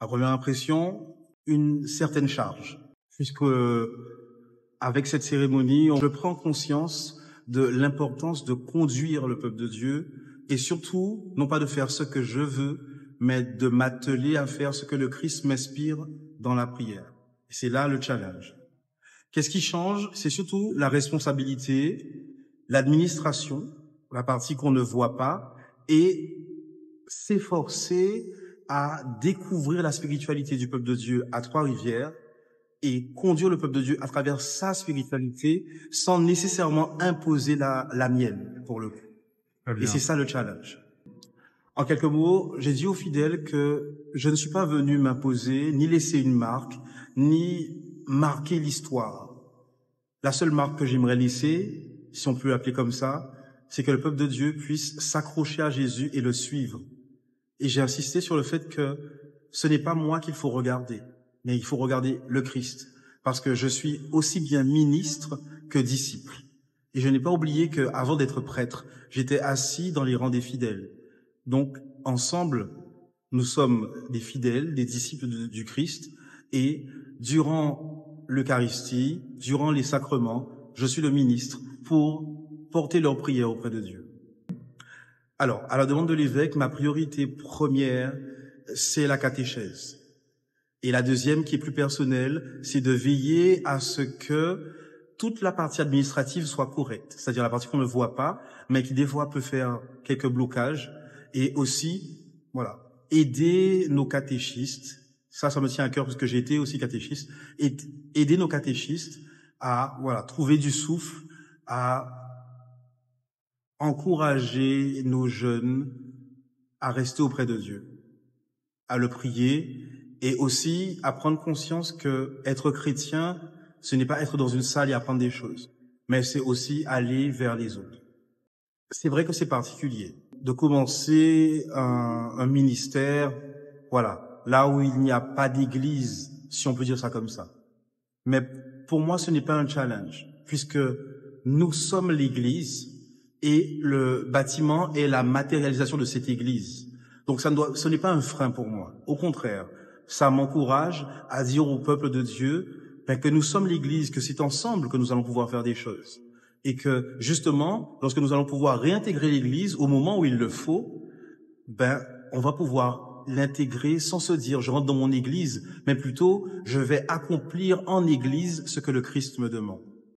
À première impression, une certaine charge, puisque avec cette cérémonie, je prends conscience de l'importance de conduire le peuple de Dieu et surtout, non pas de faire ce que je veux, mais de m'atteler à faire ce que le Christ m'inspire dans la prière. Et c'est là le challenge. Qu'est-ce qui change? C'est surtout la responsabilité, l'administration, la partie qu'on ne voit pas, et s'efforcer à découvrir la spiritualité du peuple de Dieu à Trois-Rivières et conduire le peuple de Dieu à travers sa spiritualité sans nécessairement imposer la mienne, pour le coup. Et c'est ça le challenge. En quelques mots, j'ai dit aux fidèles que je ne suis pas venu m'imposer, ni laisser une marque, ni marquer l'histoire. La seule marque que j'aimerais laisser, si on peut l'appeler comme ça, c'est que le peuple de Dieu puisse s'accrocher à Jésus et le suivre. Et j'ai insisté sur le fait que ce n'est pas moi qu'il faut regarder, mais il faut regarder le Christ, parce que je suis aussi bien ministre que disciple. Et je n'ai pas oublié qu'avant d'être prêtre, j'étais assis dans les rangs des fidèles. Donc, ensemble, nous sommes des fidèles, des disciples du Christ, et durant l'Eucharistie, durant les sacrements, je suis le ministre pour porter leurs prières auprès de Dieu. Alors, à la demande de l'évêque, ma priorité première, c'est la catéchèse. Et la deuxième, qui est plus personnelle, c'est de veiller à ce que toute la partie administrative soit correcte, c'est-à-dire la partie qu'on ne voit pas, mais qui des fois peut faire quelques blocages, et aussi, voilà, aider nos catéchistes, ça me tient à cœur parce que j'ai été aussi catéchiste, et aider nos catéchistes à, voilà, trouver du souffle, à encourager nos jeunes à rester auprès de Dieu, à le prier, et aussi à prendre conscience que être chrétien, ce n'est pas être dans une salle et apprendre des choses, mais c'est aussi aller vers les autres. C'est vrai que c'est particulier de commencer un ministère, voilà, là où il n'y a pas d'église, si on peut dire ça comme ça. Mais pour moi, ce n'est pas un challenge, puisque nous sommes l'église et le bâtiment est la matérialisation de cette église. Donc ce n'est pas un frein pour moi. Au contraire, ça m'encourage à dire au peuple de Dieu que nous sommes l'église, que c'est ensemble que nous allons pouvoir faire des choses. Et que, justement, lorsque nous allons pouvoir réintégrer l'église au moment où il le faut, on va pouvoir l'intégrer sans se dire je rentre dans mon église, mais plutôt je vais accomplir en église ce que le Christ me demande.